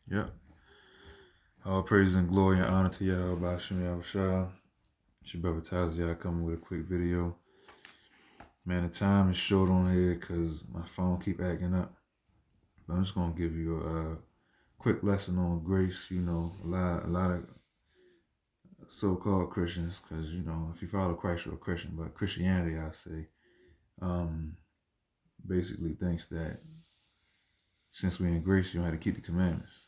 Yep. All praise and glory and honor to y'all by Shem Yahushua. It's your brother Tazia coming with a quick video. Man, the time is short on here because my phone keep acting up. But I'm just gonna give you a quick lesson on grace. You know, a lot of so-called Christians, because you know, if you follow Christ, you're a Christian. But Christianity, I say, um, basically thinks that since we're in grace, you don't have to keep the commandments.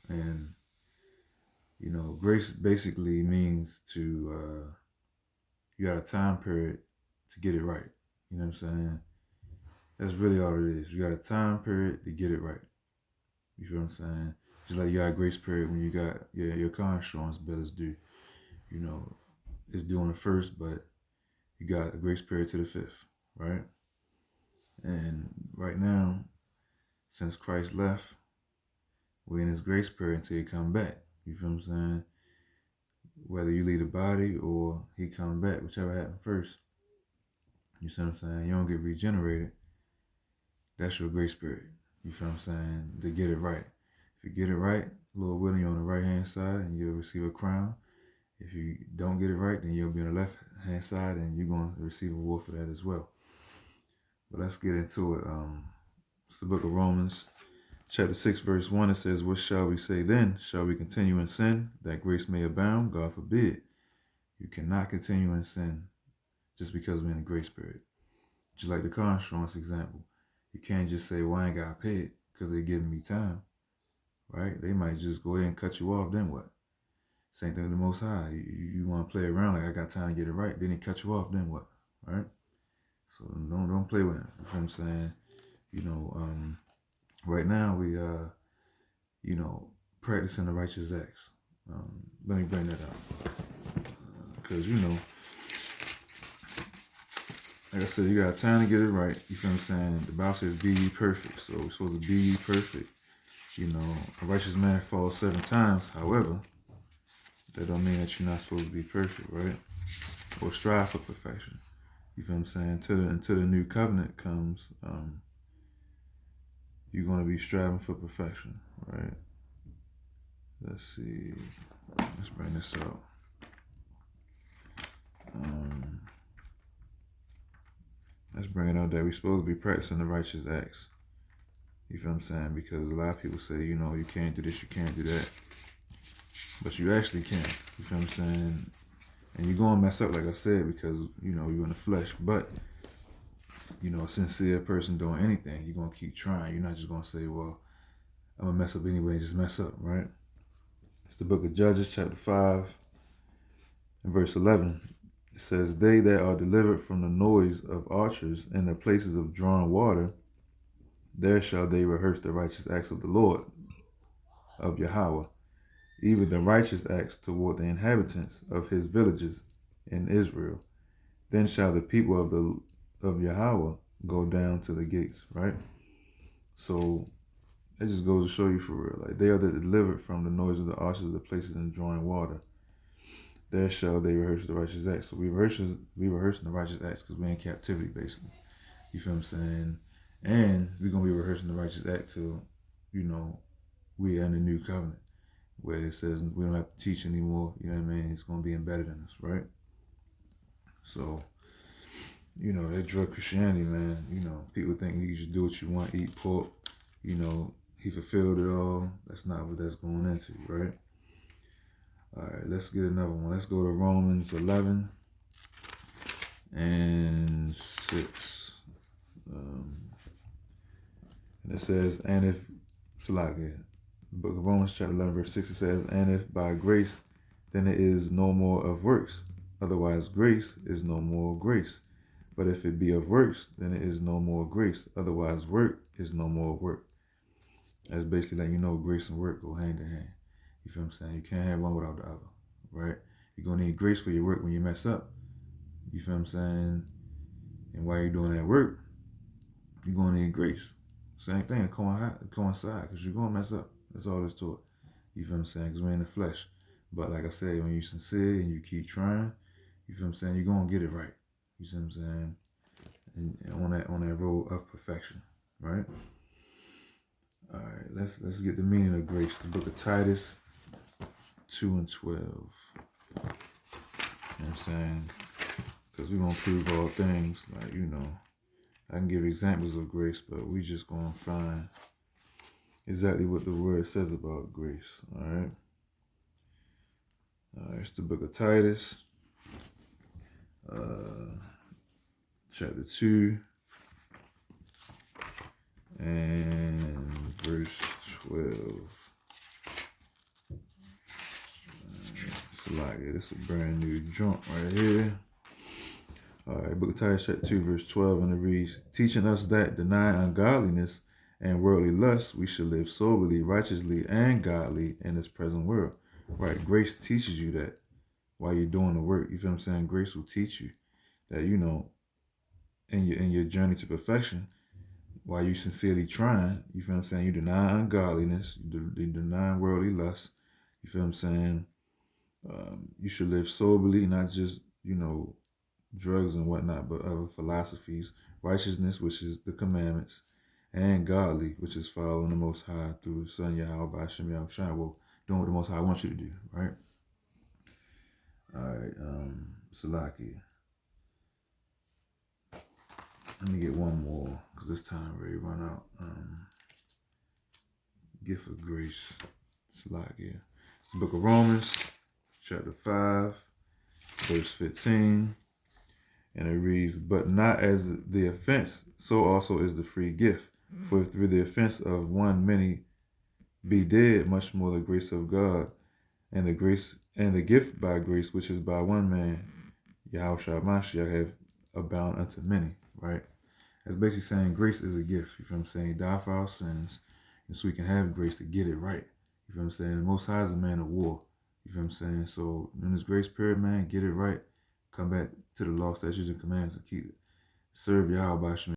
And grace basically means you got a time period to get it right. You know what I'm saying? That's really all it is. You got a time period to get it right. You feel what I'm saying? Just like you got a grace period when you got your car insurance bill is due. You know, it's due on the first, but you got a grace period to the fifth, right? And right now, since Christ left, we're in his grace period until he come back. You feel what I'm saying? Whether you leave the body or he come back, whichever happened first. You see what I'm saying? You don't get regenerated. That's your grace period. You feel what I'm saying? To get it right. If you get it right, Lord willing, you're on the right hand side and you'll receive a crown. If you don't get it right, then you'll be on the left hand side and you're going to receive a reward for that as well. But let's get into it. It's the book of Romans, chapter 6, verse 1. It says, "What shall we say then? Shall we continue in sin that grace may abound? God forbid. You cannot continue in sin just because we're in a grace period." Just like the car insurance example. You can't just say, well, I ain't got to pay it because they're giving me time, right? They might just go ahead and cut you off, then what? Same thing with the Most High. You want to play around like I got time to get it right, then he cut you off, then what, right? So don't play with him. You know what I'm saying? You know, right now we practicing the righteous acts. Let me bring that up because like I said, you got time to get it right. You feel what I'm saying? The Bible says, "Be ye perfect." So we're supposed to be ye perfect. You know, a righteous man falls 7 times. However, that don't mean that you're not supposed to be perfect, right? Or strive for perfection. You feel what I'm saying? Until the new covenant comes, you're going to be striving for perfection, right? Let's see. Let's bring this out. Let's bring it out that we're supposed to be practicing the righteous acts. You feel what I'm saying? Because a lot of people say, you can't do this, you can't do that. But you actually can. You feel what I'm saying? And you're going to mess up, like I said, because, you're in the flesh. But, a sincere person doing anything, you're going to keep trying. You're not just going to say, well, I'm going to mess up anyway and just mess up, right? It's the book of Judges, chapter 5, and verse 11. It says, "They that are delivered from the noise of archers in the places of drawn water, there shall they rehearse the righteous acts of the Lord, of Yahweh, even the righteous acts toward the inhabitants of his villages in Israel. Then shall the people of Yahweh go down to the gates," right? So it just goes to show you for real. Like, they are delivered from the noise of the archers of the places in drawing water. There shall they rehearse the righteous acts. So we rehearsing the righteous acts because we're in captivity, basically. You feel what I'm saying? And we're gonna be rehearsing the righteous act till, we are in the new covenant, where it says we don't have to teach anymore. You know what I mean? It's gonna be embedded in us, right? So, that drug Christianity, man. People think you should do what you want, eat pork. He fulfilled it all. That's not what that's going into, right? All right, let's get another one. Let's go to Romans 11 and 6. And it says, and if, Salakia, book of Romans chapter 11, verse 6, it says, "And if by grace, then it is no more of works. Otherwise, grace is no more grace. But if it be of works, then it is no more grace. Otherwise, work is no more work." That's basically like, grace and work go hand in hand. You feel what I'm saying? You can't have one without the other, right? You're going to need grace for your work when you mess up. You feel what I'm saying? And while you're doing that work, you're going to need grace. Same thing, coincide, because you're going to mess up. That's all there's to it. You feel what I'm saying? Because we're in the flesh. But like I said, when you're sincere and you keep trying, you feel what I'm saying? You're going to get it right. You see what I'm saying? And on that road of perfection, right? All right, let's get the meaning of grace. The book of Titus 2:12. You know what I'm saying? Because we're gonna prove all things. Like, I can give examples of grace, but we just gonna find exactly what the word says about grace. All right. It's the book of Titus, chapter 2, and verse 12. It's like it. It's a brand new joint right here. All right, book of Titus, chapter 2, verse 12, and it reads, teaching us that denying ungodliness and worldly lust, we should live soberly, righteously, and godly in this present world. Right, grace teaches you that while you're doing the work. You feel what I'm saying? Grace will teach you that, in your journey to perfection, while you sincerely trying, you feel what I'm saying? You deny ungodliness, you deny worldly lust. You feel what I'm saying? You should live soberly, not just, drugs and whatnot, but other philosophies. Righteousness, which is the commandments, and godly, which is following the Most High through His Son Yahweh Hashem Yahushua. Well, doing what the Most High wants you to do, right? All right, Salaki. Let me get one more, because this time already run out. Gift of grace. Salaki. It's the book of Romans, chapter 5, verse 15. And it reads, but not as the offense, so also is the free gift. For if through the offense of one many be dead, much more the grace of God and the gift by grace, which is by one man, Yahushua Mashiach, have abound unto many, right? That's basically saying grace is a gift. You feel what I'm saying? He died for our sins, and so we can have grace to get it right. You feel what I'm saying? The Most High is a man of war. You feel what I'm saying? So in this grace period, man, get it right. Come back to the law, statutes, and commands and keep it. Serve Yahweh by